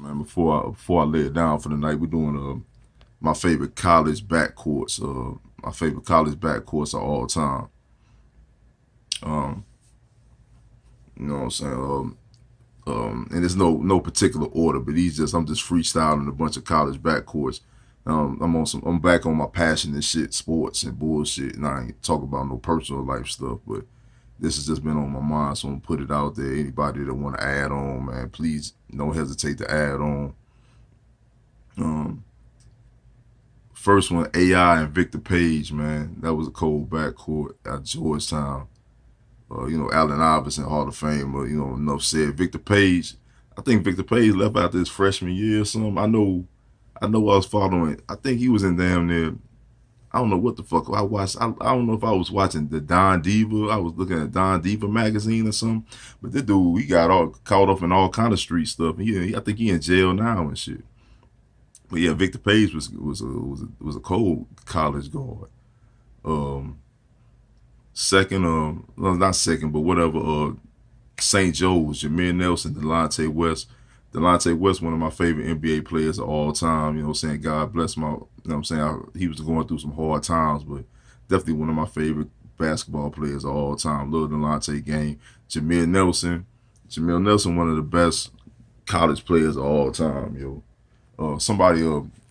man. Before I lay it down for the night, we're doing my favorite college backcourts. My favorite college backcourts of all time. Um, you know what I'm saying? And there's no particular order, but I'm just freestyling a bunch of college backcourts. I'm back on my passion and shit, sports and bullshit, and I ain't talking about no personal life stuff, but this has just been on my mind, so I'm gonna put it out there. Anybody that want to add on, man, please don't hesitate to add on. Um, First one, AI and Victor Page, man, that was a cold backcourt at Georgetown. Allen Iverson, Hall of Famer. Enough said. Victor Page, I think Victor Page left after his freshman year or something. I know. I was following. I think he was in damn near. I don't know what the fuck I watched. I don't know if I was watching the Don Diva. I was looking at Don Diva magazine or something. But this dude, he got all caught up in all kind of street stuff. I think he in jail now and shit. But yeah, Victor Page was a cold college guard. Um, Second, well, not second, but whatever. St. Joe's, Jameer Nelson, Delonte West. Delonte West, one of my favorite NBA players of all time. You know what I'm saying? God bless my, you know what I'm saying? He was going through some hard times, but definitely one of my favorite basketball players of all time. Love Delonte game. Jameer Nelson. Jameer Nelson, one of the best college players of all time, yo.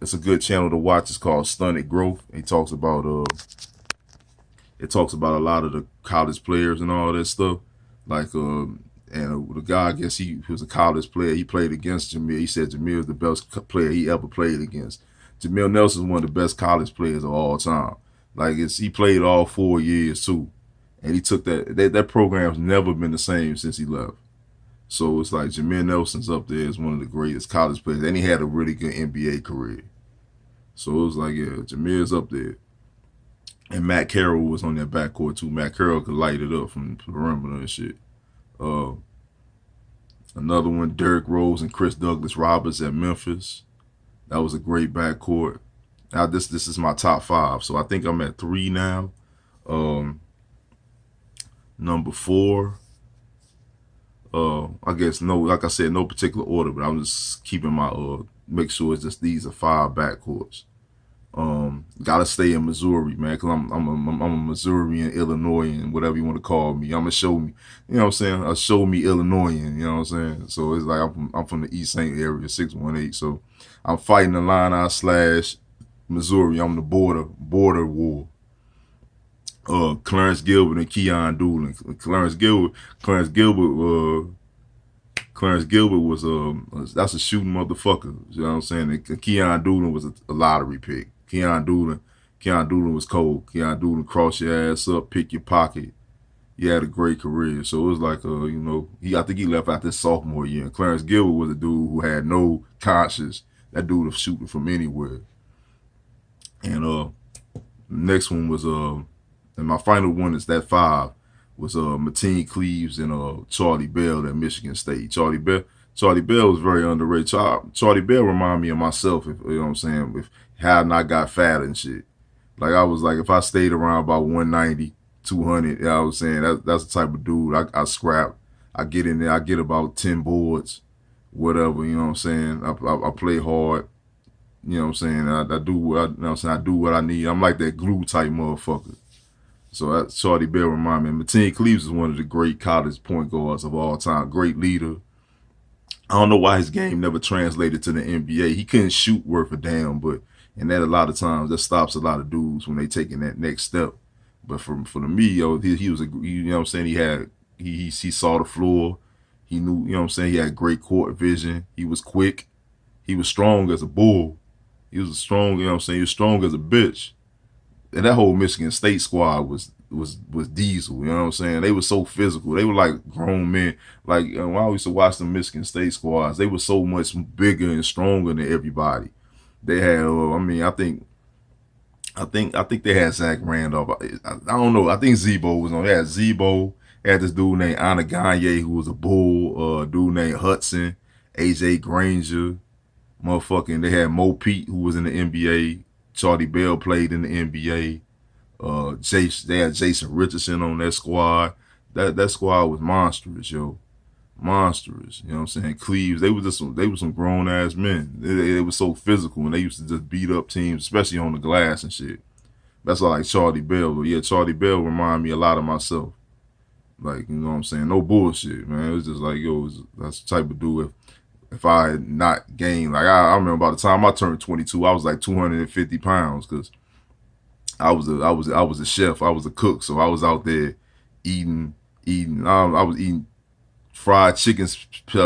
It's a good channel to watch. It's called Stunted Growth. It talks about a lot of the college players and all that stuff. The guy, I guess he was a college player. He played against Jameer. He said Jameer was the best player he ever played against. Jameer Nelson is one of the best college players of all time. He played all 4 years too, and he took that program's never been the same since he left. So it's like Jameer Nelson's up there as one of the greatest college players, and he had a really good NBA career. So it was like, yeah, Jameer's up there. And Matt Carroll was on that backcourt too. Matt Carroll could light it up from the perimeter and shit. Uh, Another one, Derrick Rose and Chris Douglas Roberts at Memphis. That was a great backcourt. Now this is my top 5, so I think I'm at 3 now. Number 4. I guess like I said, no particular order, but I'm just keeping my make sure it's just these are 5 backcourts. Gotta stay in Missouri, man, because I'm a Missourian, Illinoisan, whatever you want to call me. I'm a show me, you know what I'm saying? A show me Illinoisan, you know what I'm saying? So it's like I'm from the East St. area, 618. So I'm fighting the line / Missouri. I'm the border war. Clarence Gilbert and Keon Doolin. Clarence Gilbert was that's a shooting motherfucker. You know what I'm saying? And Keon Doolin was a lottery pick. Keon Doolin was cold. Keon Doolin cross your ass up, pick your pocket. He had a great career. So it was like I think he left after his sophomore year. And Clarence Gilbert was a dude who had no conscience. That dude was shooting from anywhere. And the next one was and my final one is that 5 was Mateen Cleaves and Charlie Bell at Michigan State. Charlie Bell was very underrated. Charlie Bell reminded me of myself, if you know what I'm saying, if had not got fat and shit. Like I was like, if I stayed around about 190, 200, you know what I'm saying, that's the type of dude I scrap. I get in there, I get about 10 boards, whatever, you know what I'm saying. I play hard, you know what I'm saying. I do what you know what I'm saying. I do what I need. I'm like that glue type motherfucker. So that Charlie Bell remind me. Mateen Cleaves is one of the great college point guards of all time. Great leader. I don't know why his game never translated to the NBA. He couldn't shoot worth a damn, and that a lot of times that stops a lot of dudes when they taking that next step. But for me, yo, he was you know what I'm saying. He saw the floor. He knew, you know what I'm saying. He had great court vision. He was quick. He was strong as a bull. He was strong, you know what I'm saying. He was strong as a bitch. And that whole Michigan State squad was diesel, you know what I'm saying? They were so physical. They were like grown men. Like when I used to watch the Michigan State squads, they were so much bigger and stronger than everybody. They had, I think they had Zach Randolph. I don't know. I think Zebo was on. They had Zebo. They had this dude named Anna Gagne who was a bull. Dude named Hudson, AJ Granger, motherfucking. They had Mo Pete who was in the NBA. Charlie Bell played in the NBA. They had Jason Richardson on that squad. That squad was monstrous, yo. monstrous. You know what I'm saying? Cleaves, they were some grown ass men. They were so physical, and they used to just beat up teams, especially on the glass and shit. That's why I like Charlie Bell. But yeah, Charlie Bell remind me a lot of myself. Like, you know what I'm saying? No bullshit, man. It was just like, yo, that's the type of dude. If I had not gained, like I remember by the time I turned 22, I was like 250 pounds because I was a chef, I was a cook, so I was out there eating. I was eating fried chicken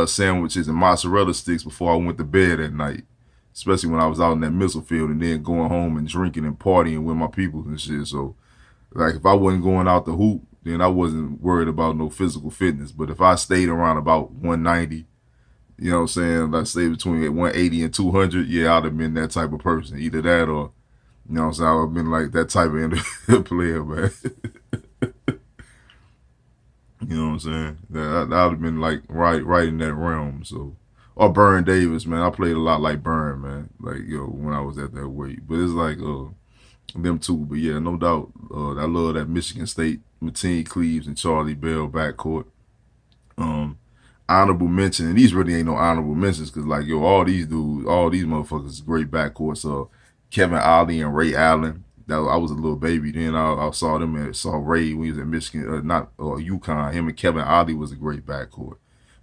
sandwiches and mozzarella sticks before I went to bed at night. Especially when I was out in that missile field and then going home and drinking and partying with my people and shit. So, like, if I wasn't going out the hoop, then I wasn't worried about no physical fitness. But if I stayed around about 190, you know what I'm saying, like stay between 180 and 200, yeah, I'd have been that type of person. Either that or, you know what I'm saying, I'd have been like that type of player, man. You know what I'm saying? That I'd have been like right in that realm. So, or Burn Davis, man. I played a lot like Burn, man. Like, yo, when I was at that weight. But it's like them two. But yeah, no doubt. I love that Michigan State, Mateen Cleaves and Charlie Bell backcourt. Honorable mention, and these really ain't no honorable mentions because like, yo, all these dudes, all these motherfuckers is great backcourts. Kevin Ollie and Ray Allen. I was a little baby then. I saw them and saw Ray when he was at Michigan, not UConn. Him and Kevin Ollie was a great backcourt.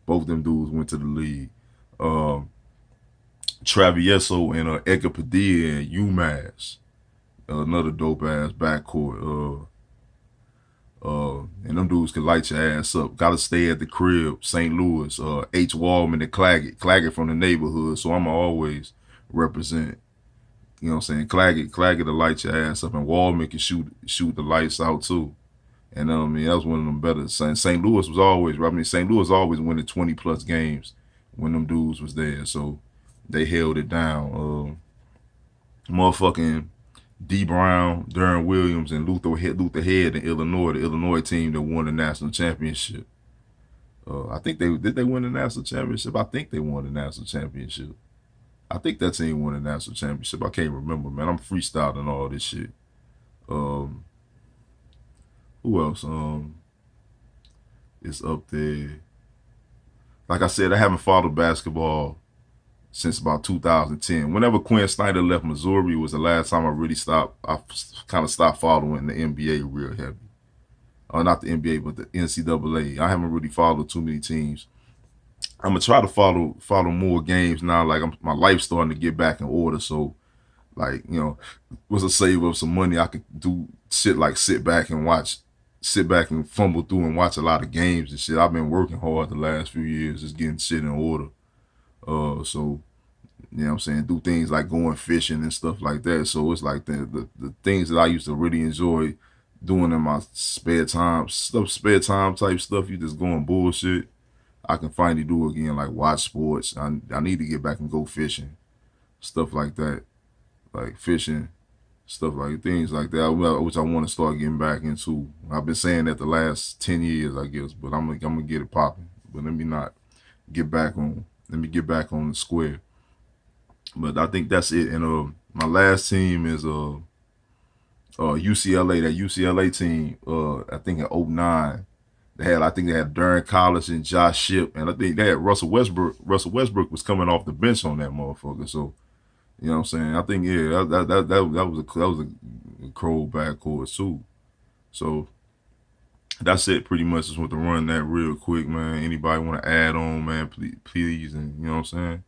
Both them dudes went to the league. Travieso and Edgar Padilla and UMass, another dope ass backcourt. And them dudes could light your ass up. Gotta stay at the crib, St. Louis. H. Wallman and Claggett from the neighborhood. So I'ma always represent. You know what I'm saying? Claggett to light your ass up, and Wallman can shoot the lights out too. And I mean, that was one of them better. St. Louis was always, I mean, St. Louis always winning 20 plus games when them dudes was there. So they held it down. Motherfucking D. Brown, Darren Williams, and Luther Head in Illinois, the Illinois team that won the national championship. I think did they win the national championship? I think they won the national championship. I think that team won the national championship. I can't remember, man. I'm freestyling all this shit. Who else? Is up there. Like I said, I haven't followed basketball since about 2010. Whenever Quinn Snyder left Missouri was the last time I really stopped. I kind of stopped following the NBA real heavy. Not the NBA, but the NCAA. I haven't really followed too many teams. I'm gonna try to follow more games now. Like my life's starting to get back in order. So, like, you know, was to save up some money, I could do shit like sit back and fumble through and watch a lot of games and shit. I've been working hard the last few years, just getting shit in order. So, you know what I'm saying, do things like going fishing and stuff like that. So it's like the things that I used to really enjoy doing in my spare time type stuff. You just going bullshit. I can finally do again, like watch sports. I need to get back and go fishing, stuff like that, like fishing, stuff like things like that, which I want to start getting back into. I've been saying that the last 10 years, I guess, but I'm gonna get it popping. But let me get back on the square. But I think that's it. And my last team is UCLA. That UCLA team. I think in 2009. I think they had Darren Collins and Josh Shipp, and I think they had Russell Westbrook. Russell Westbrook was coming off the bench on that motherfucker. So, you know what I'm saying? I think that was a cold backcourt too. So that's it pretty much. Just want to run that real quick, man. Anybody want to add on, man? Please, and you know what I'm saying?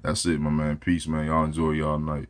That's it, my man. Peace, man. Y'all enjoy y'all night.